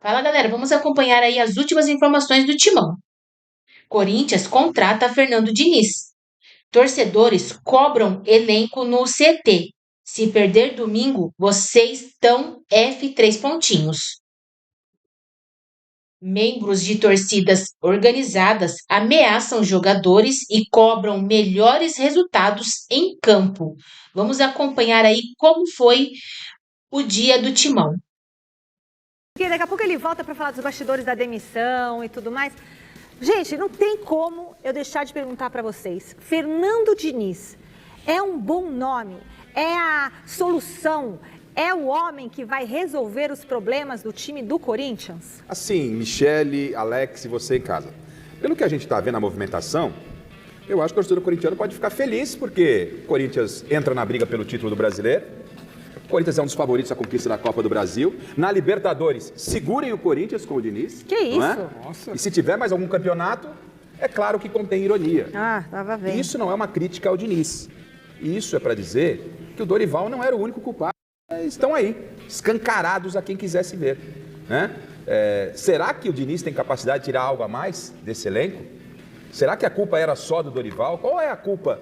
Fala, galera, vamos acompanhar aí as últimas informações do Timão. Corinthians contrata Fernando Diniz. Torcedores cobram elenco no CT. Se perder domingo, vocês estão F3 pontinhos. Membros de torcidas organizadas ameaçam jogadores e cobram melhores resultados em campo. Vamos acompanhar aí como foi o dia do Timão. Daqui a pouco ele volta para falar dos bastidores da demissão e tudo mais. Gente, não tem como eu deixar de perguntar para vocês. Fernando Diniz é um bom nome? É a solução? É o homem que vai resolver os problemas do time do Corinthians? Assim, Michele, Alex e você em casa. Pelo que a gente está vendo a movimentação, eu acho que o torcedor corintiano pode ficar feliz porque o Corinthians entra na briga pelo título do Brasileiro. O Corinthians é um dos favoritos à conquista da Copa do Brasil. Na Libertadores, segurem o Corinthians com o Diniz. Que isso? Nossa. E se tiver mais algum campeonato, é claro que contém ironia. Tava vendo. Isso não é uma crítica ao Diniz. Isso é para dizer que o Dorival não era o único culpado. Estão aí, escancarados a quem quisesse ver. Né? Será que o Diniz tem capacidade de tirar algo a mais desse elenco? Será que a culpa era só do Dorival? Qual é a culpa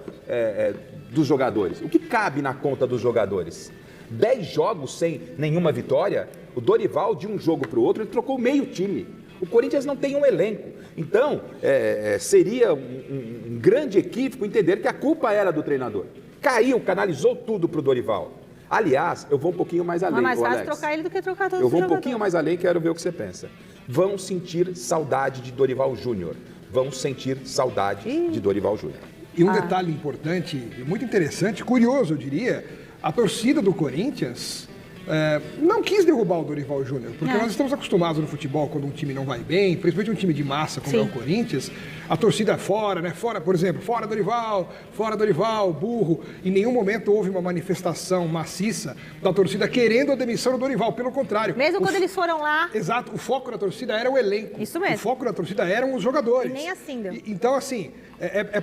dos jogadores? O que cabe na conta dos jogadores? 10 jogos sem nenhuma vitória, o Dorival, de um jogo para o outro, ele trocou meio time. O Corinthians não tem um elenco. Então, seria um grande equívoco entender que a culpa era do treinador. Canalizou tudo para o Dorival. Aliás, eu vou um pouquinho mais além, Mas é mais fácil Alex. trocar ele do que trocar todos os Eu vou um jogadores. pouquinho mais além, quero ver o que você pensa. Vão sentir saudade de Dorival Júnior. Vão sentir saudade de Dorival Júnior. E um detalhe importante, muito interessante, curioso, eu diria, a torcida do Corinthians não quis derrubar o Dorival Júnior, porque nós estamos acostumados no futebol, quando um time não vai bem, principalmente um time de massa como é o Corinthians, a torcida é fora, né? Fora, por exemplo, fora Dorival, burro. Em nenhum momento houve uma manifestação maciça da torcida querendo a demissão do Dorival, pelo contrário. Mesmo quando eles foram lá... Exato, o foco da torcida era o elenco. Isso mesmo. O foco da torcida eram os jogadores. E nem assim deu. Então, assim,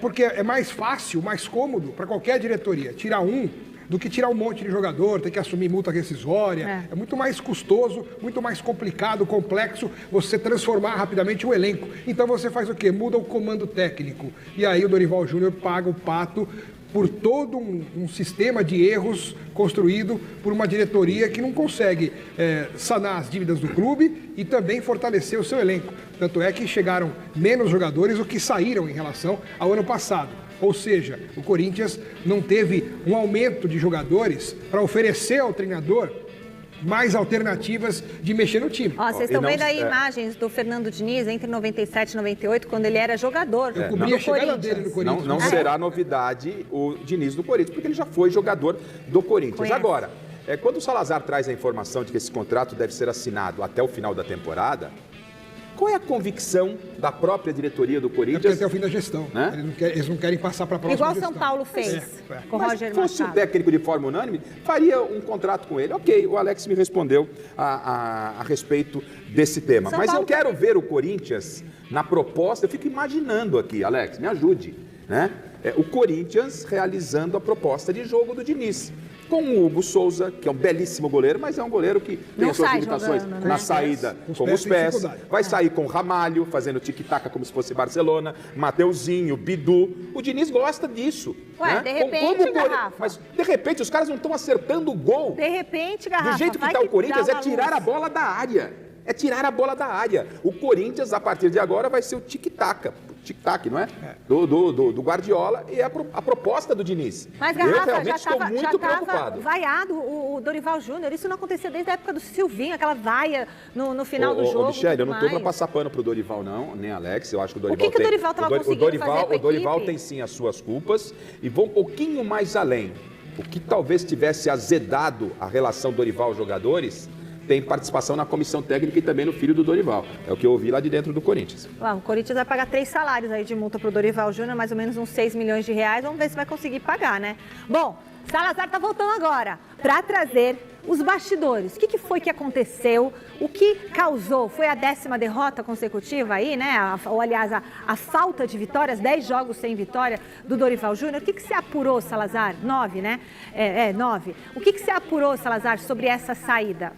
porque é mais fácil, mais cômodo para qualquer diretoria tirar um do que tirar um monte de jogador, ter que assumir multa rescisória. É muito mais custoso, muito mais complicado, complexo você transformar rapidamente o elenco. Então você faz o quê? Muda o comando técnico. E aí o Dorival Júnior paga o pato por todo um sistema de erros construído por uma diretoria que não consegue sanar as dívidas do clube e também fortalecer o seu elenco. Tanto é que chegaram menos jogadores do que saíram em relação ao ano passado. Ou seja, o Corinthians não teve um aumento de jogadores para oferecer ao treinador mais alternativas de mexer no time. Vocês estão vendo aí imagens do Fernando Diniz entre 97 e 98, quando ele era jogador Eu cobri a chegada dele no Corinthians. Não será novidade o Diniz do Corinthians, porque ele já foi jogador do Corinthians. Conhece. Agora, quando o Salazar traz a informação de que esse contrato deve ser assinado até o final da temporada, qual é a convicção da própria diretoria do Corinthians? Até o fim da gestão. Né? Eles não querem passar para a próxima Igual gestão. São Paulo fez com o Mas Roger se fosse um Machado. técnico de forma unânime, faria um contrato com ele. Ok, o Alex me respondeu a respeito desse tema. São Mas Paulo eu quero ver o Corinthians na proposta, eu fico imaginando aqui, Alex, me ajude, né? O Corinthians realizando a proposta de jogo do Diniz. Com o Hugo Souza, que é um belíssimo goleiro, mas é um goleiro que tem Não as suas sai limitações jogando, né? na saída com os pés. Vai sair com Ramalho, fazendo tic-tac como se fosse Barcelona, Mateuzinho, Bidu. O Diniz gosta disso. Ué, né? de repente, Garrafa. Mas, de repente, os caras não estão acertando o gol. De repente, Garrafa, Do jeito que vai está o Corinthians, dá é uma tirar luz. a bola da área. É tirar a bola da área. O Corinthians, a partir de agora, vai ser o tic-tac. Tic-tac, não é? Do Guardiola e a proposta do Diniz. Mas, Eu Garrafa, realmente estou muito preocupado. vaiado o Dorival Júnior. Isso não acontecia desde a época do Silvinho, aquela vaia no final do jogo. Michele, eu não estou para mais. passar pano pro Dorival, não, nem Alex. Eu acho que o Dorival O que o Dorival estava conseguindo fazer com a O Dorival equipe? tem sim as suas culpas e vou um pouquinho mais além. O que talvez tivesse azedado a relação Dorival-jogadores tem participação na comissão técnica e também no filho do Dorival. É o que eu ouvi lá de dentro do Corinthians. O Corinthians vai pagar 3 salários aí de multa para o Dorival Júnior, mais ou menos uns 6 milhões de reais. Vamos ver se vai conseguir pagar, né? Bom, Salazar está voltando agora para trazer os bastidores. O que foi que aconteceu? O que causou? Foi a 10ª derrota consecutiva aí, né? Ou, aliás, a falta de vitórias, 10 jogos sem vitória do Dorival Júnior. O que se apurou, Salazar? 9, né? 9. O que se apurou, Salazar, sobre essa saída?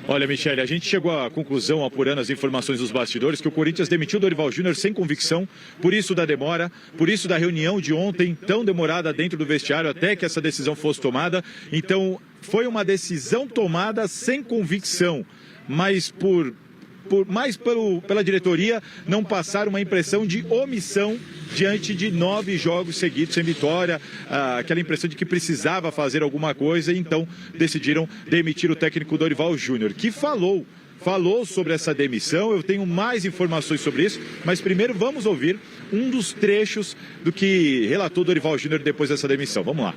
Olha, Michele, a gente chegou à conclusão, apurando as informações dos bastidores, que o Corinthians demitiu o Dorival Júnior sem convicção, por isso da demora, por isso da reunião de ontem, tão demorada dentro do vestiário, até que essa decisão fosse tomada. Então, foi uma decisão tomada sem convicção, mas pela diretoria não passar uma impressão de omissão diante de 9 jogos seguidos sem vitória, aquela impressão de que precisava fazer alguma coisa, e então decidiram demitir o técnico Dorival Júnior, que falou sobre essa demissão. Eu tenho mais informações sobre isso, mas primeiro vamos ouvir um dos trechos do que relatou Dorival Júnior depois dessa demissão. Vamos lá.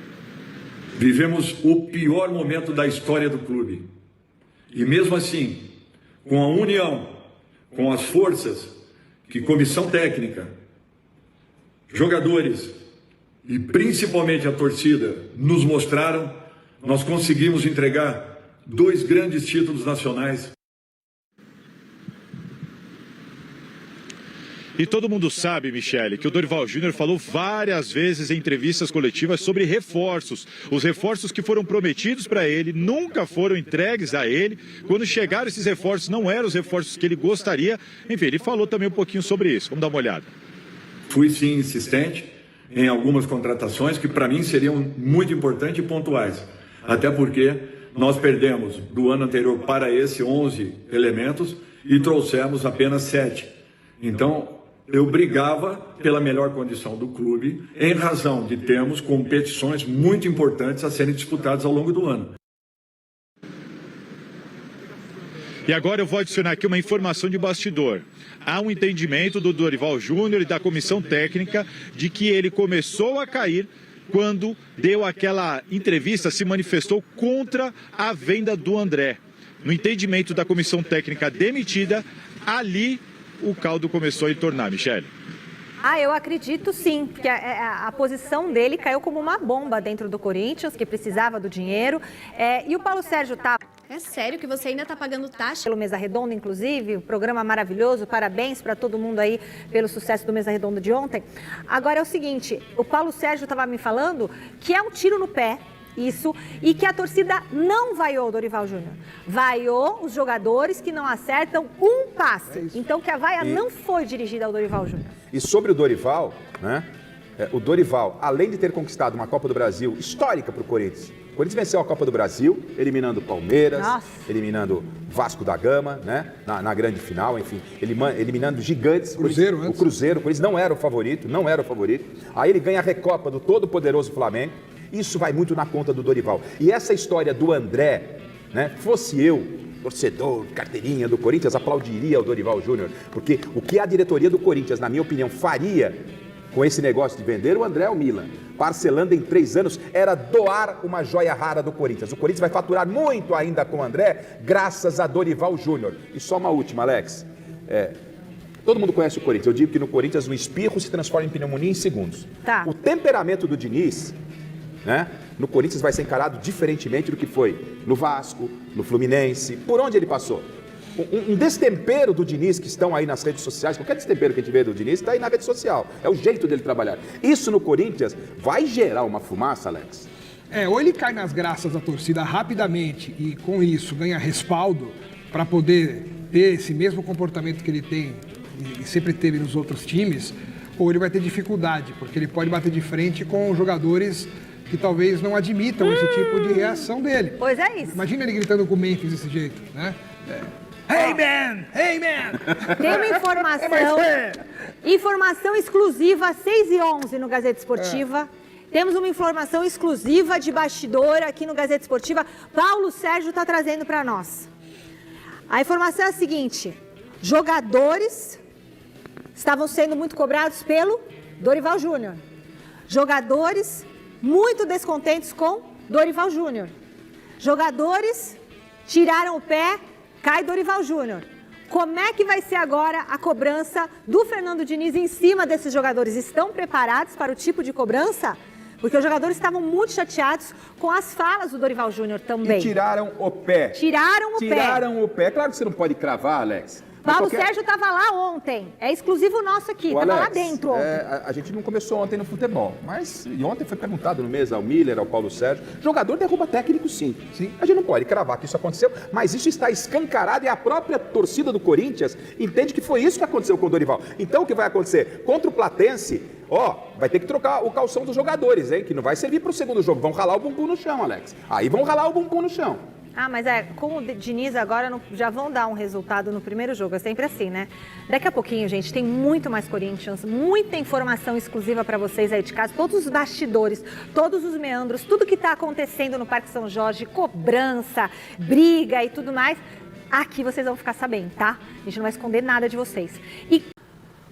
Vivemos o pior momento da história do clube. E mesmo assim, com a união, com as forças que comissão técnica, jogadores e principalmente a torcida nos mostraram, nós conseguimos entregar 2 grandes títulos nacionais. E todo mundo sabe, Michele, que o Dorival Júnior falou várias vezes em entrevistas coletivas sobre reforços. Os reforços que foram prometidos para ele nunca foram entregues a ele. Quando chegaram esses reforços, não eram os reforços que ele gostaria. Enfim, ele falou também um pouquinho sobre isso. Vamos dar uma olhada. Fui sim insistente em algumas contratações que para mim seriam muito importantes e pontuais. Até porque nós perdemos do ano anterior para esse 11 elementos e trouxemos apenas 7. Então, eu brigava pela melhor condição do clube, em razão de termos competições muito importantes a serem disputadas ao longo do ano. E agora eu vou adicionar aqui uma informação de bastidor. Há um entendimento do Dorival Júnior e da comissão técnica de que ele começou a cair quando deu aquela entrevista, se manifestou contra a venda do André. No entendimento da comissão técnica demitida, ali o caldo começou a entornar, Michele. Eu acredito sim, porque a posição dele caiu como uma bomba dentro do Corinthians, que precisava do dinheiro. E o Paulo Sérgio tá... É sério que você ainda está pagando taxa? Pelo Mesa Redonda, inclusive, um programa maravilhoso, parabéns para todo mundo aí pelo sucesso do Mesa Redonda de ontem. Agora é o seguinte, o Paulo Sérgio estava me falando que é um tiro no pé, isso, e que a torcida não vaiou o Dorival Júnior. Vaiou os jogadores que não acertam um passe. Então que a vaia não foi dirigida ao Dorival Júnior. E sobre o Dorival, né? O Dorival, além de ter conquistado uma Copa do Brasil histórica para o Corinthians venceu a Copa do Brasil, eliminando o Palmeiras, eliminando Vasco da Gama, né? Na grande final, enfim, eliminando gigantes. O Cruzeiro, por isso não era o favorito. Aí ele ganha a Recopa do todo-poderoso Flamengo. Isso vai muito na conta do Dorival. E essa história do André, né? Fosse eu, torcedor, carteirinha do Corinthians, aplaudiria o Dorival Júnior, porque o que a diretoria do Corinthians, na minha opinião, faria com esse negócio de vender o André ao Milan, parcelando em 3 anos, era doar uma joia rara do Corinthians. O Corinthians vai faturar muito ainda com o André, graças a Dorival Júnior. E só uma última, Alex. Todo mundo conhece o Corinthians. Eu digo que no Corinthians um espirro se transforma em pneumonia em segundos. Tá. O temperamento do Diniz, né, no Corinthians vai ser encarado diferentemente do que foi no Vasco, no Fluminense, por onde ele passou. Um destempero do Diniz que estão aí nas redes sociais, qualquer destempero que a gente vê do Diniz está aí na rede social, é o jeito dele trabalhar. Isso no Corinthians vai gerar uma fumaça, Alex? Ou ele cai nas graças da torcida rapidamente e com isso ganha respaldo para poder ter esse mesmo comportamento que ele tem e sempre teve nos outros times, ou ele vai ter dificuldade, porque ele pode bater de frente com jogadores que talvez não admitam esse tipo de reação dele. Pois é isso. Imagina ele gritando com o Memphis desse jeito, né? Hey man! Hey man! Tem uma informação exclusiva, 6h11 no Gazeta Esportiva. Temos uma informação exclusiva de bastidor aqui no Gazeta Esportiva. Paulo Sérgio está trazendo para nós. A informação é a seguinte: jogadores estavam sendo muito cobrados pelo Dorival Júnior. Jogadores muito descontentes com Dorival Júnior. Jogadores tiraram o pé, cai Dorival Júnior. Como é que vai ser agora a cobrança do Fernando Diniz em cima desses jogadores? Estão preparados para o tipo de cobrança? Porque os jogadores estavam muito chateados com as falas do Dorival Júnior também. E tiraram o pé. Tiraram o pé. Claro que você não pode cravar, Alex. Paulo Sérgio estava lá ontem. É exclusivo nosso aqui. Estava lá dentro ontem. A gente não começou ontem no futebol, mas e ontem foi perguntado no mês ao Miller, ao Paulo Sérgio. Jogador derruba técnico, sim. A gente não pode cravar que isso aconteceu, mas isso está escancarado e a própria torcida do Corinthians entende que foi isso que aconteceu com o Dorival. Então o que vai acontecer? Contra o Platense, vai ter que trocar o calção dos jogadores, hein? Que não vai servir para o segundo jogo. Vão ralar o bumbum no chão, Alex. Aí vão ralar o bumbum no chão. Mas com o Diniz agora já vão dar um resultado no primeiro jogo, é sempre assim, né? Daqui a pouquinho, gente, tem muito mais Corinthians, muita informação exclusiva para vocês aí de casa, todos os bastidores, todos os meandros, tudo que está acontecendo no Parque São Jorge, cobrança, briga e tudo mais, aqui vocês vão ficar sabendo, tá? A gente não vai esconder nada de vocês.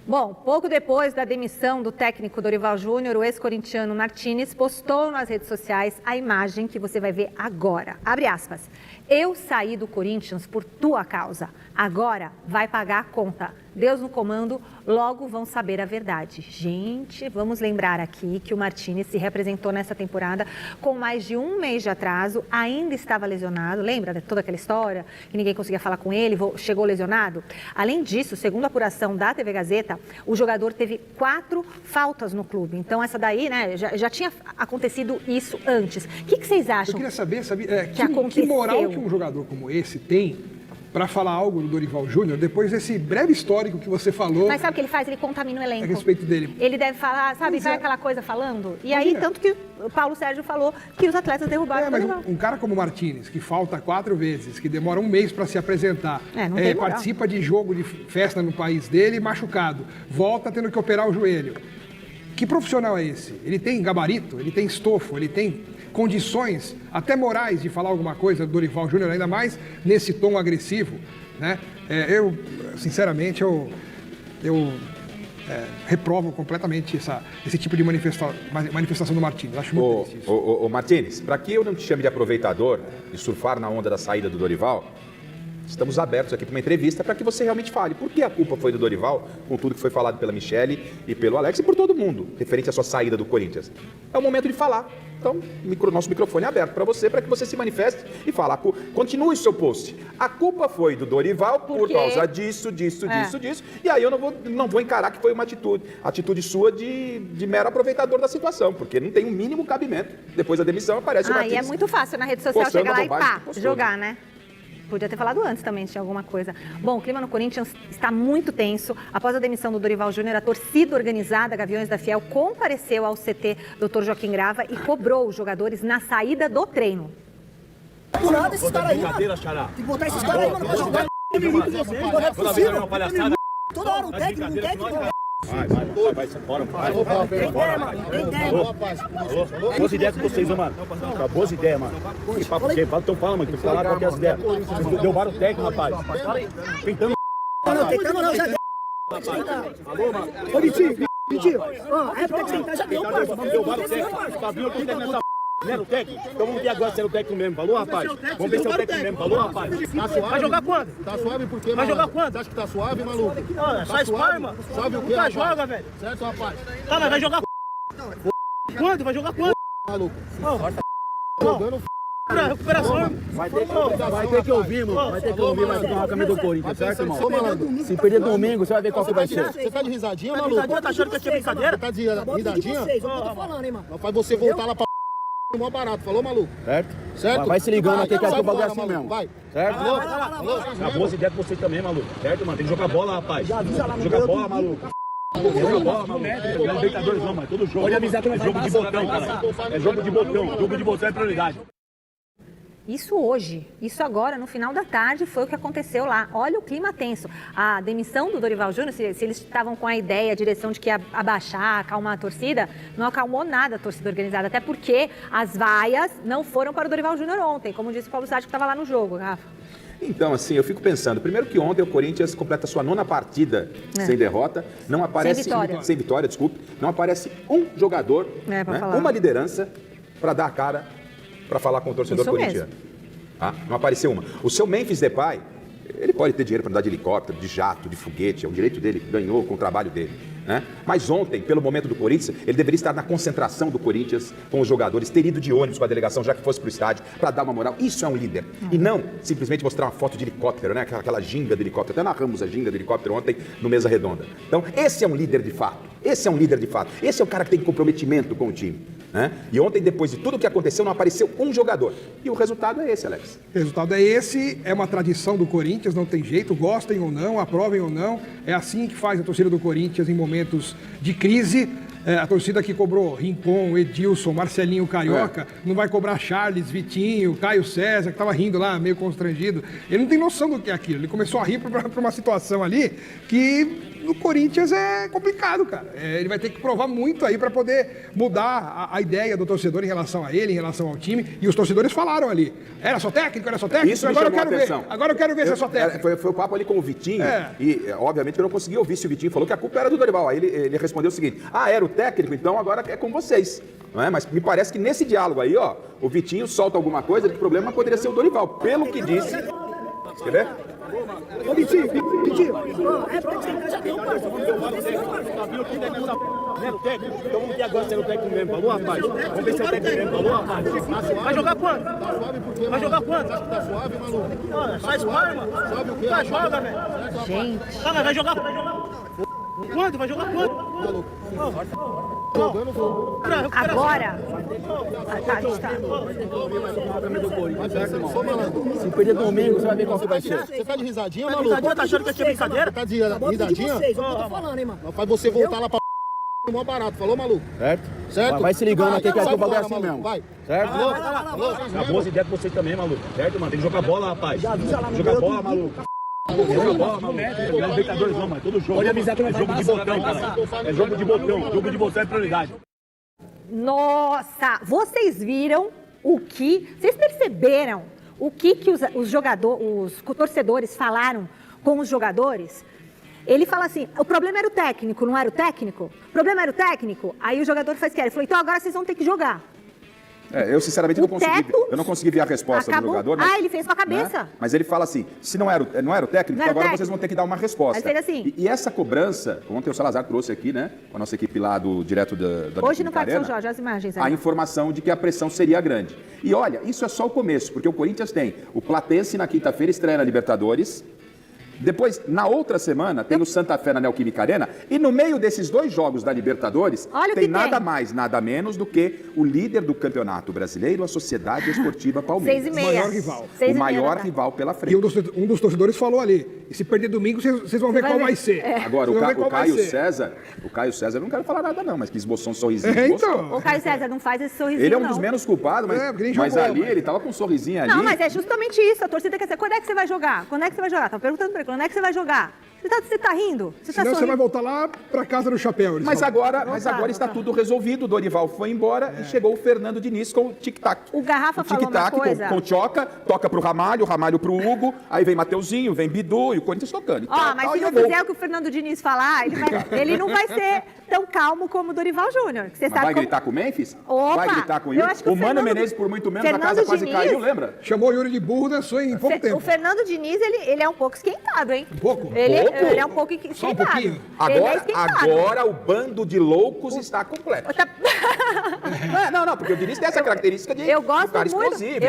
Bom, pouco depois da demissão do técnico Dorival Júnior, o ex-corintiano Martínez postou nas redes sociais a imagem que você vai ver agora. Abre aspas. Eu saí do Corinthians por tua causa. Agora vai pagar a conta. Deus no comando, logo vão saber a verdade. Gente, vamos lembrar aqui que o Martínez se representou nessa temporada com mais de um mês de atraso, ainda estava lesionado. Lembra de toda aquela história? Que ninguém conseguia falar com ele, chegou lesionado? Além disso, segundo a apuração da TV Gazeta, o jogador teve 4 faltas no clube. Então, essa daí, né, já tinha acontecido isso antes. O que vocês acham? Eu queria saber que moral que um jogador como esse tem para falar algo do Dorival Júnior, depois desse breve histórico que você falou. Mas sabe o que ele faz? Ele contamina o elenco. A respeito dele. Ele deve falar, sabe, vai aquela coisa falando. E aí, tanto que o Paulo Sérgio falou que os atletas derrubaram o Dorival. Um cara como o Martínez, que falta 4 vezes, que demora um mês para se apresentar, participa de jogo de festa no país dele, machucado, volta tendo que operar o joelho. Que profissional é esse? Ele tem gabarito, ele tem estofo, ele tem condições, até morais, de falar alguma coisa do Dorival Júnior, ainda mais nesse tom agressivo, né? Sinceramente, reprovo completamente esse tipo de manifestação do Martínez. Acho muito triste isso. Ô Martínez, para que eu não te chame de aproveitador e surfar na onda da saída do Dorival, estamos abertos aqui para uma entrevista para que você realmente fale. Por que a culpa foi do Dorival, com tudo que foi falado pela Michele e pelo Alex e por todo mundo, referente à sua saída do Corinthians? É o momento de falar. Então, nosso microfone é aberto para que você se manifeste e fale. Continue o seu post. A culpa foi do Dorival por causa disso. E aí eu não vou encarar que foi uma atitude sua de mero aproveitador da situação, porque não tem o mínimo cabimento. Depois da demissão aparece o Martins. E é muito fácil na rede social chegar lá e jogar, né? Podia ter falado antes também, se tinha alguma coisa. Bom, o clima no Corinthians está muito tenso. Após a demissão do Dorival Júnior, a torcida organizada Gaviões da Fiel compareceu ao CT Dr. Joaquim Grava e cobrou os jogadores na saída do treino. Por nada esses caras aí, mano. Tem que botar esses caras aí, mano, pra jogar. Não é possível. Toda hora um técnico. Vai fora, boas ideias com vocês, mano. Boas ideias, mano. Que papo que? Então fala, mano, que falaram qual que é as ideias. Derrubaram o técnico, rapaz. Tentando. Não, tentando não, já deu. Alô, mano. Ô, Vitinho. A época que sentar já deu, parça. Derrubaram o técnico. Tá vindo aqui nessa. Não era o técnico? Então vamos ver agora se era o técnico mesmo, falou, rapaz? Vamos ver se é o técnico mesmo, falou, rapaz? Tá suave? Vai jogar quando? Tá suave por quê, vai jogar quando? Você acha que tá suave, maluco? Não, é só spar, mano. Suave o quê, rapaz? Joga, velho. Certo, rapaz? Tá, mas vai jogar quando? Vai jogar quando? Maluco. Jogando recuperação. Vai ter que ouvir, mano. Vai ter que ouvir mais com a camisa do Corinthians, certo, irmão? Se perder domingo, você vai ver qual que vai ser. Você tá de risadinha, maluco? Risadinha, tá achando que eu tinha brincadeira? Você tá de risadinha? Eu tô falando, hein, mano. Faz você voltar lá pra mó barato, falou, maluco? Certo? Vai se ligando aqui que a culpa é assim mesmo. Vai. Certo? Acabou as ideias com você também, maluco. Certo, mano? Tem que jogar bola, rapaz. Jogar bola, maluco. Joga bola, maluco. Não é Libertadores não, mas todo jogo. Pode avisar que é jogo de botão, cara. É jogo de botão. Jogo de botão é prioridade. Isso hoje, isso agora, no final da tarde, foi o que aconteceu lá. Olha o clima tenso. A demissão do Dorival Júnior, se eles estavam com a ideia, a direção de que ia abaixar, acalmar a torcida, não acalmou nada a torcida organizada, até porque as vaias não foram para o Dorival Júnior ontem, como disse o Paulo Sérgio, que estava lá no jogo, Rafa. Então, assim, eu fico pensando, primeiro que ontem o Corinthians completa sua 9ª partida sem derrota, não aparece... Sem vitória, desculpe. Não aparece um jogador, uma liderança, para dar a cara, para falar com o torcedor corintiano. Não apareceu uma. O seu Memphis Depay, Ele pode ter dinheiro para andar de helicóptero, de jato, de foguete, é o direito dele, ganhou com o trabalho dele. Né? Mas ontem, pelo momento do Corinthians, ele deveria estar na concentração do Corinthians com os jogadores, ter ido de ônibus com a delegação, já que fosse para o estádio, para dar uma moral. Isso é um líder. E não simplesmente mostrar uma foto de helicóptero, né? Aquela ginga do helicóptero. Até narramos a ginga do helicóptero ontem no Mesa Redonda. Então, esse é um líder de fato. Esse é um líder de fato. Esse é o cara que tem comprometimento com o time. Né? E ontem, depois de tudo o que aconteceu, não apareceu um jogador. E o resultado é esse, Alex. O resultado é esse, é uma tradição do Corinthians, não tem jeito, gostem ou não, aprovem ou não. É assim que faz a torcida do Corinthians em momentos de crise. A torcida que cobrou Rincon, Edilson, Marcelinho Carioca, não vai cobrar Charles, Vitinho, Caio César, que estava rindo lá, meio constrangido. Ele não tem noção do que é aquilo. Ele começou a rir para uma situação ali que no Corinthians é complicado, cara. Ele vai ter que provar muito aí para poder mudar a ideia do torcedor em relação a ele, em relação ao time. E os torcedores falaram ali. Era só técnico, era só técnico? Isso agora me chamou a atenção. Agora eu quero ver se é só técnico. Foi o papo ali com o Vitinho. E, obviamente, eu não consegui ouvir se o Vitinho falou que a culpa era do Dorival. Aí ele respondeu o seguinte: era o técnico, então agora é com vocês. Não é? Mas me parece que nesse diálogo aí, ó, o Vitinho solta alguma coisa, que o problema poderia ser o Dorival. Pelo que disse. Quer ver? Ô, Vitinho, é porque você Então vamos ver agora se é o técnico mesmo, falou, rapaz? Vamos ver se é o técnico mesmo, falou, rapaz? Vai jogar quanto? Vai jogar quanto? Tá suave, maluco? Sai suave, mano? Tá, joga, velho. Gente. Tá, mas vai jogar quanto? Vai jogar quanto? Agora. A gente tá. Se perder domingo, você vai ver qual que vai ser. Você tá de risadinha, maluco? Risadinha, tá achando que eu tinha brincadeira? Tá de risadinha? Eu tô falando, hein, mano. Faz você voltar lá pra mó barato, falou, maluco? Certo? Vai se ligando aqui que o bagulho é assim mesmo. Vai. Certo? Dá boas ideias pra vocês também, maluco. Certo, mano? Tem que jogar bola, rapaz. Jogar bola, maluco. Jogar bola, maluco. Não é Libertadores não, mas todo jogo. Pode avisar que não vai jogo de botão, cara. É jogo de botão. Jogo de botão é prioridade. Nossa, vocês viram o que... Vocês perceberam o que os torcedores falaram com os jogadores? Ele fala assim, o problema era o técnico, não era o técnico? O problema era o técnico? Aí o jogador faz que ele falou, então agora vocês vão ter que jogar. Eu sinceramente não consegui ver a resposta do jogador. Mas, ele fez com a cabeça. Né? Mas ele fala assim, se não era o técnico, então agora vocês vão ter que dar uma resposta. Mas assim. E essa cobrança, ontem o Salazar trouxe aqui, né, com a nossa equipe lá direto da Hoje no Parque São Jorge, as imagens. A informação de que a pressão seria grande. E olha, isso é só o começo, porque o Corinthians tem o Platense na quinta-feira, estreia na Libertadores. Depois, na outra semana, tem o Santa Fé na Neoquímica Arena. E no meio desses dois jogos da Libertadores, tem nada mais, nada menos do que o líder do Campeonato Brasileiro, a Sociedade Esportiva Palmeiras. 6:30. O maior rival. O maior rival pela frente. E um dos torcedores falou ali, e se perder domingo, vocês vão ver qual vai ser. Agora, o Caio César, eu não quero falar nada não, mas que esboçou um sorrisinho. Então. O Caio César não faz esse sorrisinho, ele é um dos menos culpados, mas ali ele tava com um sorrisinho ali. Não, mas é justamente isso, a torcida quer dizer, quando é que você vai jogar? Quando é que você vai jogar? Tá perguntando pra ele, quando é que você vai jogar? Você tá rindo? Senão você vai voltar lá pra casa do chapéu. Mas agora está tudo resolvido. O Dorival foi embora e chegou o Fernando Diniz com o tic-tac. O Garrafa falou uma coisa. Com o Tchoca, toca pro Ramalho, o Ramalho pro Hugo, aí vem Mateuzinho, vem Bidu e o Corinthians tocando. Mas se não fizer o que o Fernando Diniz falar, ele não vai ser tão calmo como o Dorival Júnior. Vai gritar com o Memphis? Opa, vai gritar com o Yuri? O Mano Menezes, por muito menos, na casa quase caiu, lembra? Chamou o Yuri de burro, dançou em pouco tempo. O Fernando Diniz, ele é um pouco esquentado, hein? Um pouco? Ele é um pouco esquentado. Só um pouquinho. Agora o bando de loucos está completo. Não, porque o Diniz tem essa característica de cara explosivo.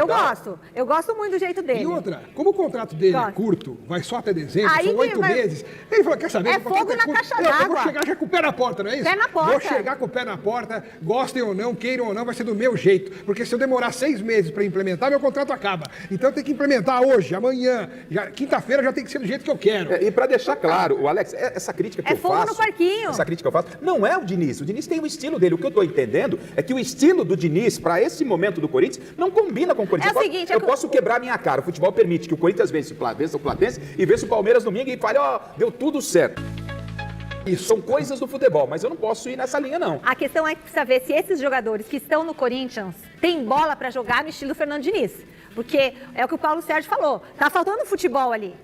Eu gosto muito do jeito dele. E outra, como o contrato dele é curto, vai só até dezembro, são 8 meses, ele falou, quer saber? É fogo na caixa d'água. Eu vou chegar já com o pé na porta, não é isso? Pé na porta. Vou chegar com o pé na porta, gostem ou não, queiram ou não, vai ser do meu jeito. Porque se eu demorar 6 meses para implementar, meu contrato acaba. Então eu tenho que implementar hoje, amanhã, quinta-feira já tem que ser do jeito que eu quero. E para deixar claro, o Alex, essa crítica que eu faço... É fogo no parquinho. Essa crítica que eu faço não é o Diniz. O Diniz tem o estilo dele. O que eu estou entendendo é que o estilo do Diniz, para esse momento do Corinthians, não combina com o Corinthians. É o seguinte, eu posso quebrar minha cara. O futebol permite que o Corinthians vença o Platense e vença o Palmeiras domingo e fale, deu tudo certo. Isso são coisas do futebol, mas eu não posso ir nessa linha, não. A questão é saber se esses jogadores que estão no Corinthians têm bola para jogar no estilo Fernando Diniz. Porque é o que o Paulo Sérgio falou. Tá faltando futebol ali.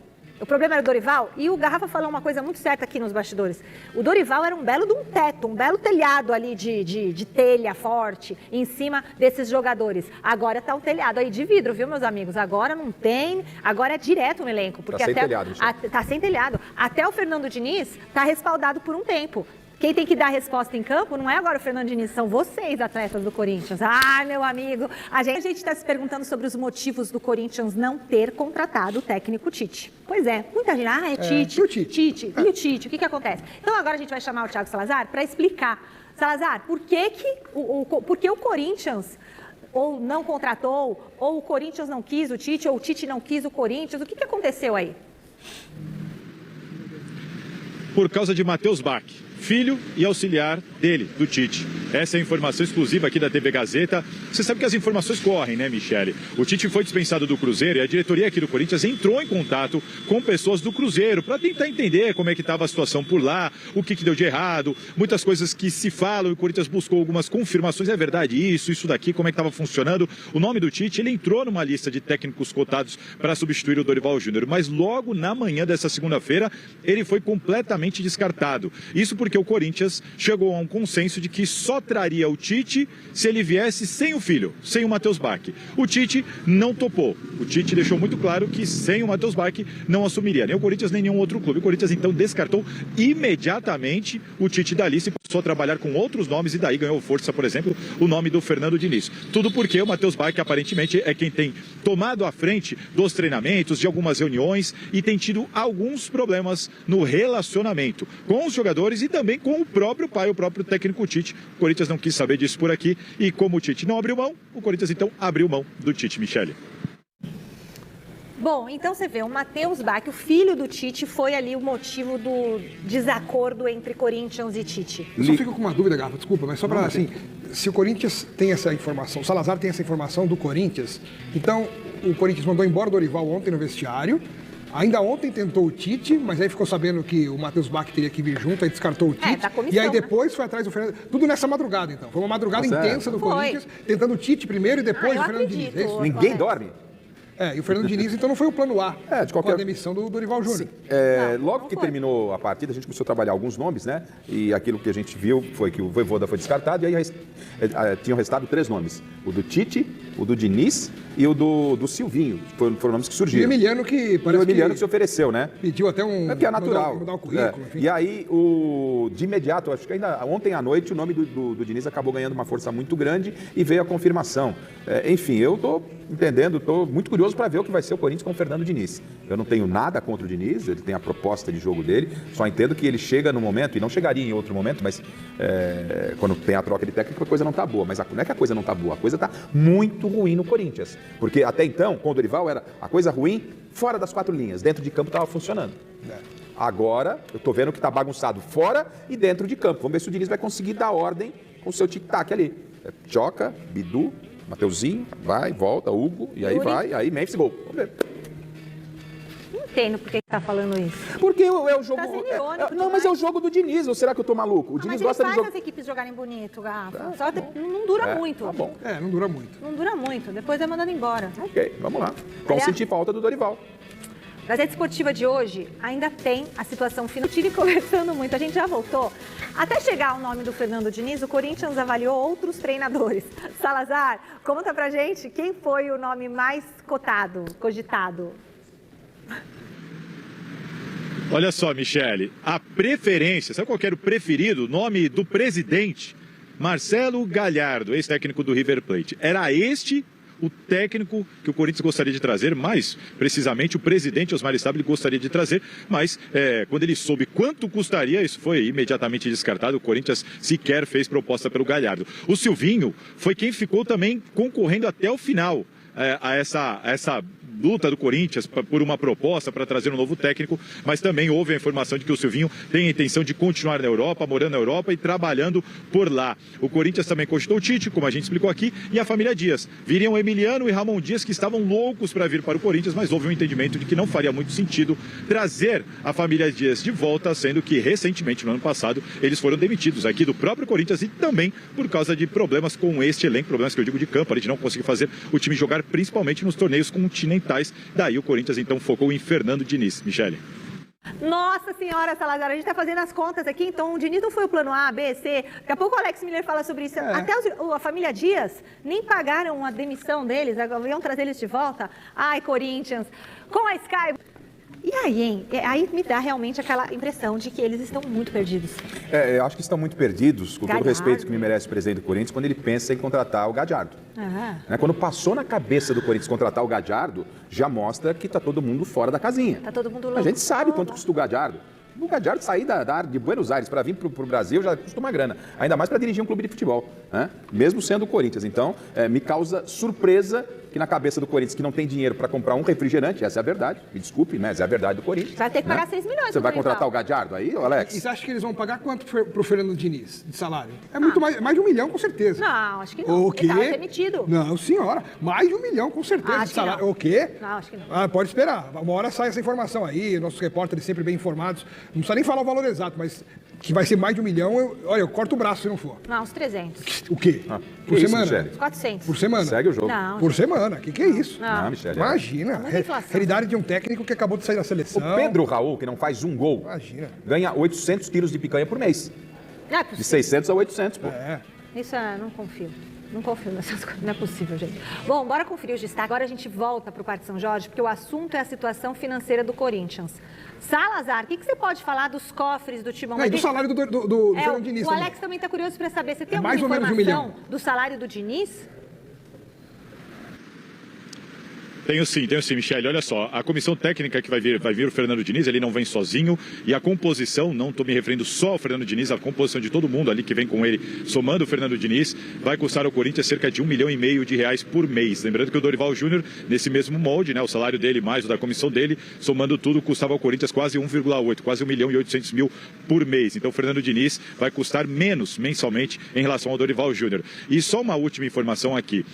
O problema era o Dorival, e o Garrafa falou uma coisa muito certa aqui nos bastidores. O Dorival era um belo de um teto, um belo telhado ali de telha forte em cima desses jogadores. Agora tá um telhado aí de vidro, viu, meus amigos? Agora não tem, agora é direto no elenco. Porque tá sem telhado, tá sem telhado. Até o Fernando Diniz tá respaldado por um tempo. Quem tem que dar a resposta em campo não é agora o Fernando Diniz, são vocês, atletas do Corinthians. Ah, meu amigo, a gente está se perguntando sobre os motivos do Corinthians não ter contratado o técnico Tite. Pois é, muita gente, é Tite, o Tite. E o Tite, o que acontece? Então agora a gente vai chamar o Thiago Salazar para explicar. Salazar, por que o Corinthians ou não contratou, ou o Corinthians não quis o Tite, ou o Tite não quis o Corinthians, o que aconteceu aí? Por causa de Matheus Bach, filho e auxiliar dele, do Tite. Essa é a informação exclusiva aqui da TV Gazeta. Você sabe que as informações correm, né, Michele? O Tite foi dispensado do Cruzeiro e a diretoria aqui do Corinthians entrou em contato com pessoas do Cruzeiro para tentar entender como é que estava a situação por lá, o que deu de errado, muitas coisas que se falam, e o Corinthians buscou algumas confirmações, é verdade isso daqui, como é que estava funcionando. O nome do Tite, ele entrou numa lista de técnicos cotados para substituir o Dorival Júnior, mas logo na manhã dessa segunda-feira, ele foi completamente descartado. Isso porque o Corinthians chegou a um consenso de que só traria o Tite se ele viesse sem o filho, sem o Matheus Bach. O Tite não topou. O Tite deixou muito claro que sem o Matheus Bach não assumiria nem o Corinthians nem nenhum outro clube. O Corinthians então descartou imediatamente o Tite da lista e passou a trabalhar com outros nomes, e daí ganhou força, por exemplo, o nome do Fernando Diniz. Tudo porque o Matheus Bach aparentemente é quem tem tomado a frente dos treinamentos, de algumas reuniões, e tem tido alguns problemas no relacionamento com os jogadores e também com o próprio pai, o próprio técnico Tite. O Corinthians não quis saber disso por aqui, e como o Tite não abriu mão, o Corinthians então abriu mão do Tite, Michele. Bom, então você vê, o Matheus Bach, o filho do Tite, foi ali o motivo do desacordo entre Corinthians e Tite. Eu só fico com uma dúvida, Garfa, desculpa, mas só para assim, se o Corinthians tem essa informação, o Salazar tem essa informação do Corinthians, então o Corinthians mandou embora o Dorival ontem no vestiário, ainda ontem tentou o Tite, mas aí ficou sabendo que o Matheus Bach teria que vir junto, aí descartou o Tite. Da comissão, e aí depois foi atrás do Fernando. Tudo nessa madrugada, então. Foi uma madrugada intensa do Corinthians, tentando o Tite primeiro e depois o Fernando Diniz. É isso? Ninguém dorme. E o Fernando Diniz, então, não foi o plano A com a demissão do Dorival Júnior. Logo que terminou a partida, a gente começou a trabalhar alguns nomes, né? E aquilo que a gente viu foi que o Vojvoda foi descartado, e aí tinham restado 3 nomes. O do Tite, o do Diniz e o do Silvinho. Foram nomes que surgiram. E o Emiliano que parece que se ofereceu, né? Pediu até que é natural. Mudar o currículo, enfim. E aí, de imediato, acho que ainda ontem à noite, o nome do Diniz acabou ganhando uma força muito grande e veio a confirmação. Enfim, eu estou entendendo, estou muito curioso para ver o que vai ser o Corinthians com o Fernando Diniz. Eu não tenho nada contra o Diniz, ele tem a proposta de jogo dele, só entendo que ele chega no momento, e não chegaria em outro momento, mas quando tem a troca de técnico, a coisa não está boa. Mas não é que a coisa não está boa, a coisa está muito ruim no Corinthians. Porque até então, com o Dorival, era a coisa ruim fora das 4 linhas, dentro de campo estava funcionando. Agora, eu estou vendo que está bagunçado fora e dentro de campo. Vamos ver se o Diniz vai conseguir dar ordem com o seu tic-tac ali. Joca, Bidu, Mateuzinho, vai, volta, Hugo, e aí vai, aí Memphis, gol. Vamos ver. Não entendo por que tá falando isso. Porque é o jogo... Tá sendo irônico, não, mas é o jogo do Diniz, ou será que eu tô maluco? O Diniz gosta de jogar... Mas ele faz as equipes jogarem bonito, Gafa. Só não dura muito. Tá bom. Não dura muito. Não dura muito, depois é mandado embora. Ok, vamos lá. Vamos sentir falta do Dorival. Gazeta Esportiva de hoje ainda tem a situação final. O time conversando muito, a gente já voltou. Até chegar o nome do Fernando Diniz, o Corinthians avaliou outros treinadores. Salazar, conta pra gente quem foi o nome mais cogitado. Olha só, Michele, a preferência, sabe qual que era o preferido? O nome do presidente, Marcelo Gallardo, ex-técnico do River Plate. Era este o técnico que o Corinthians gostaria de trazer, mais precisamente o presidente Osmar Stabile gostaria de trazer, mas quando ele soube quanto custaria, isso foi imediatamente descartado. O Corinthians sequer fez proposta pelo Gallardo. O Silvinho foi quem ficou também concorrendo até o final a essa luta do Corinthians por uma proposta para trazer um novo técnico, mas também houve a informação de que o Silvinho tem a intenção de continuar na Europa, morando na Europa e trabalhando por lá. O Corinthians também cogitou o Tite, como a gente explicou aqui, e a família Dias. Viriam Emiliano e Ramon Dias, que estavam loucos para vir para o Corinthians, mas houve um entendimento de que não faria muito sentido trazer a família Dias de volta, sendo que recentemente, no ano passado, eles foram demitidos aqui do próprio Corinthians e também por causa de problemas com este elenco, problemas que eu digo de campo, a gente não conseguiu fazer o time jogar principalmente nos torneios continentais. fundamentais. Daí o Corinthians então focou em Fernando Diniz. Michele. Nossa senhora, Salazar, a gente está fazendo as contas aqui, então o Diniz não foi o plano A, B, C. Daqui a pouco o Alex Miller fala sobre isso. Até a família Dias nem pagaram a demissão deles, agora iam trazer eles de volta. Ai, Corinthians, com a Sky. E aí, hein? Aí me dá realmente aquela impressão de que eles estão muito perdidos. Eu acho que estão muito perdidos, com todo o respeito que me merece o presidente do Corinthians, quando ele pensa em contratar o Gadiardo. Quando passou na cabeça do Corinthians contratar o Gadiardo, já mostra que está todo mundo fora da casinha. Tá todo mundo louco. A gente sabe quanto custa o Gadiardo. O Gadiardo sair de Buenos Aires para vir para o Brasil já custa uma grana. Ainda mais para dirigir um clube de futebol, né? Mesmo sendo o Corinthians. Então, me causa surpresa que na cabeça do Corinthians, que não tem dinheiro para comprar um refrigerante, essa é a verdade, me desculpe, mas é a verdade do Corinthians. Vai ter que pagar 6 milhões. Você vai contratar o Gadiardo aí, Alex? E você acha que eles vão pagar quanto para o Fernando Diniz de salário? É muito mais de 1 milhão, com certeza. Não, acho que não. O quê? Ele estava demitido. Não, senhora. Mais de 1 milhão, com certeza, Acho de salário. que não. O quê? Não, acho que não. Pode esperar. Uma hora sai essa informação aí, nossos repórteres sempre bem informados. Não precisa nem falar o valor exato, mas que vai ser mais de 1 milhão, eu corto o braço se não for. Não, uns 300. O quê? Por que semana? isso, Michele? 400. Por semana? Segue o jogo. Não. Por semana. O que é isso? Não, Michele. Imagina. muita inflação. Realidade de um técnico que acabou de sair da seleção. O Pedro Raul, que não faz um gol, Imagina. ganha 800 quilos de picanha por mês. Não é De possível. 600 a 800, pô. Isso não confio. Não confio nessas coisas. Não é possível, gente. Bom, bora conferir os destaques. Agora a gente volta para o Parque São Jorge, porque o assunto é a situação financeira do Corinthians. Salazar, o que você pode falar dos cofres do Timão? E do salário do Fernando Diniz o também. Alex também está curioso para saber. Você tem alguma mais ou menos 1 informação milhão. do salário do Diniz? Tenho sim, Michele. Olha só, a comissão técnica que vai vir o Fernando Diniz, ele não vem sozinho, e a composição, não estou me referindo só ao Fernando Diniz, a composição de todo mundo ali que vem com ele, somando o Fernando Diniz, vai custar ao Corinthians cerca de R$1,5 milhão por mês. Lembrando que o Dorival Júnior, nesse mesmo molde, né, o salário dele mais o da comissão dele, somando tudo, custava ao Corinthians quase 1,8, quase R$1,8 milhão por mês. Então o Fernando Diniz vai custar menos mensalmente em relação ao Dorival Júnior. E só uma última informação aqui.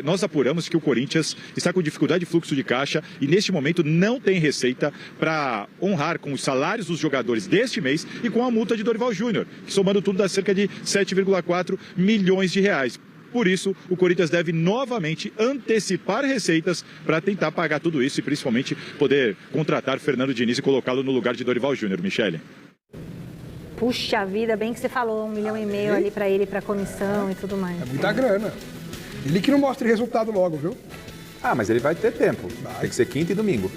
Nós apuramos que o Corinthians está com dificuldade de fluxo de caixa e neste momento não tem receita para honrar com os salários dos jogadores deste mês e com a multa de Dorival Júnior, que somando tudo dá cerca de 7,4 milhões de reais. Por isso, o Corinthians deve novamente antecipar receitas para tentar pagar tudo isso e principalmente poder contratar Fernando Diniz e colocá-lo no lugar de Dorival Júnior. Michele. Puxa vida, bem que você falou, R$1,5 milhão ali para ele, para a comissão e tudo mais. É muita grana. Ele que não mostre resultado logo, viu? Mas ele vai ter tempo. Tem que ser quinta e domingo.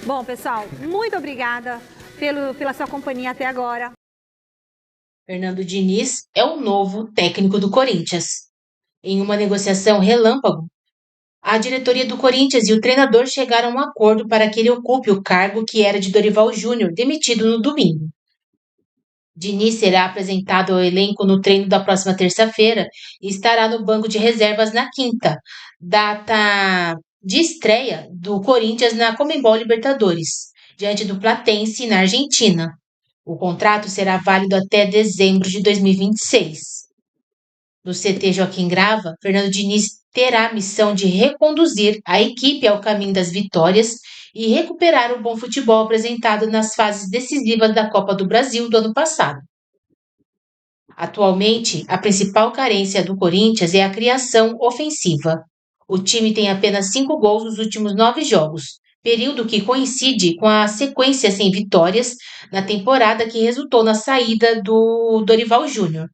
Bom, pessoal, muito obrigada pela sua companhia até agora. Fernando Diniz é o novo técnico do Corinthians. Em uma negociação relâmpago, a diretoria do Corinthians e o treinador chegaram a um acordo para que ele ocupe o cargo que era de Dorival Júnior, demitido no domingo. Diniz será apresentado ao elenco no treino da próxima terça-feira e estará no banco de reservas na quinta, data de estreia do Corinthians na Conmebol Libertadores, diante do Platense na Argentina. O contrato será válido até dezembro de 2026. No CT Joaquim Grava, Fernando Diniz terá a missão de reconduzir a equipe ao caminho das vitórias e recuperar o bom futebol apresentado nas fases decisivas da Copa do Brasil do ano passado. Atualmente, a principal carência do Corinthians é a criação ofensiva. O time tem apenas 5 gols nos últimos 9 jogos, período que coincide com a sequência sem vitórias na temporada que resultou na saída do Dorival Júnior.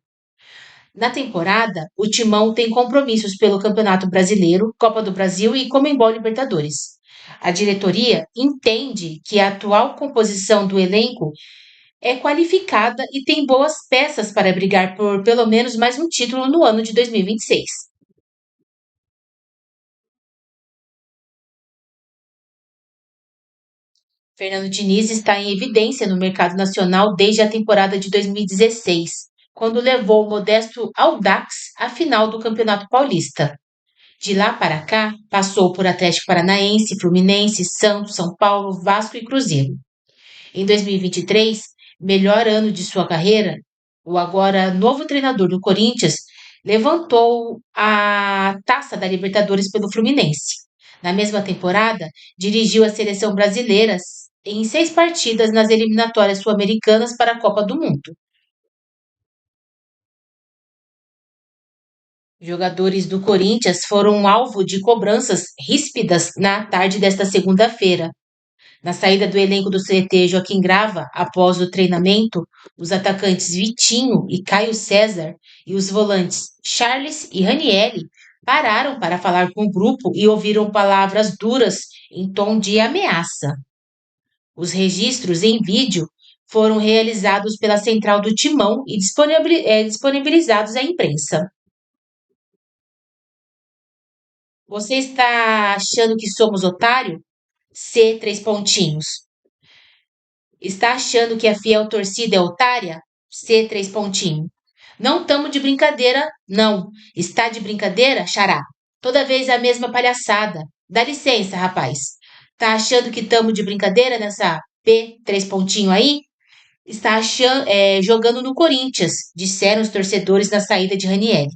Na temporada, o Timão tem compromissos pelo Campeonato Brasileiro, Copa do Brasil e Conmebol Libertadores. A diretoria entende que a atual composição do elenco é qualificada e tem boas peças para brigar por pelo menos mais um título no ano de 2026. Fernando Diniz está em evidência no mercado nacional desde a temporada de 2016, quando levou o modesto Audax à final do Campeonato Paulista. De lá para cá, passou por Atlético Paranaense, Fluminense, Santos, São Paulo, Vasco e Cruzeiro. Em 2023, melhor ano de sua carreira, o agora novo treinador do Corinthians levantou a taça da Libertadores pelo Fluminense. Na mesma temporada, dirigiu a seleção brasileira em 6 partidas nas eliminatórias sul-americanas para a Copa do Mundo. Jogadores do Corinthians foram alvo de cobranças ríspidas na tarde desta segunda-feira. Na saída do elenco do CT Joaquim Grava, após o treinamento, os atacantes Vitinho e Caio César e os volantes Charles e Ranieri pararam para falar com o grupo e ouviram palavras duras em tom de ameaça. Os registros em vídeo foram realizados pela central do Timão e disponibilizados à imprensa. Você está achando que somos otário? C, 3 pontinhos. Está achando que a fiel torcida é otária? C, 3 pontinhos. Não tamo de brincadeira, não. Está de brincadeira, Xará? Toda vez a mesma palhaçada. Dá licença, rapaz. Tá achando que tamo de brincadeira nessa P, 3 pontinhos aí? Está jogando no Corinthians, disseram os torcedores na saída de Ranieri.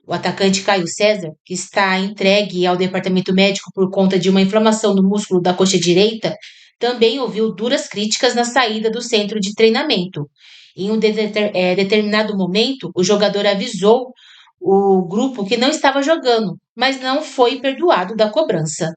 O atacante Caio César, que está entregue ao departamento médico por conta de uma inflamação no músculo da coxa direita, também ouviu duras críticas na saída do centro de treinamento. Em um determinado momento, o jogador avisou o grupo que não estava jogando, mas não foi perdoado da cobrança.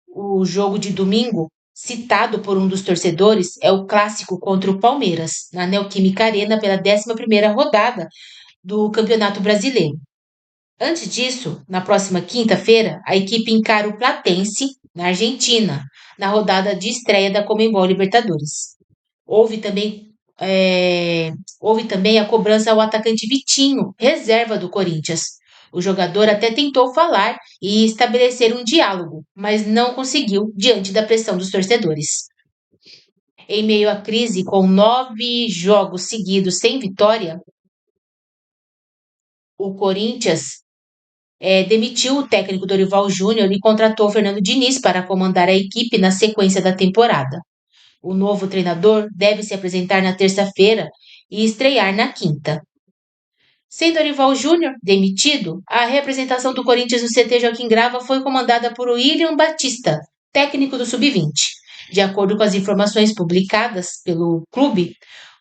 O jogo de domingo, citado por um dos torcedores, é o clássico contra o Palmeiras, na Neoquímica Arena, pela 11ª rodada do Campeonato Brasileiro. Antes disso, na próxima quinta-feira, a equipe encara o Platense, na Argentina, na rodada de estreia da Conmebol Libertadores. Houve também a cobrança ao atacante Vitinho, reserva do Corinthians. O jogador até tentou falar e estabelecer um diálogo, mas não conseguiu diante da pressão dos torcedores. Em meio à crise, com 9 jogos seguidos sem vitória, o Corinthians demitiu o técnico Dorival Júnior e contratou Fernando Diniz para comandar a equipe na sequência da temporada. O novo treinador deve se apresentar na terça-feira e estrear na quinta. Sem Dorival Júnior demitido, a representação do Corinthians no CT Joaquim Grava foi comandada por William Batista, técnico do Sub-20. De acordo com as informações publicadas pelo clube,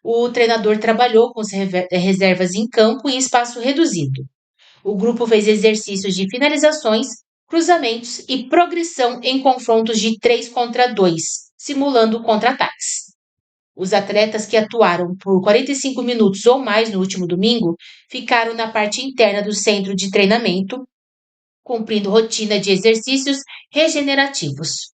o treinador trabalhou com as reservas em campo em espaço reduzido. O grupo fez exercícios de finalizações, cruzamentos e progressão em confrontos de 3 contra 2, simulando contra-ataques. Os atletas que atuaram por 45 minutos ou mais no último domingo ficaram na parte interna do centro de treinamento, cumprindo rotina de exercícios regenerativos.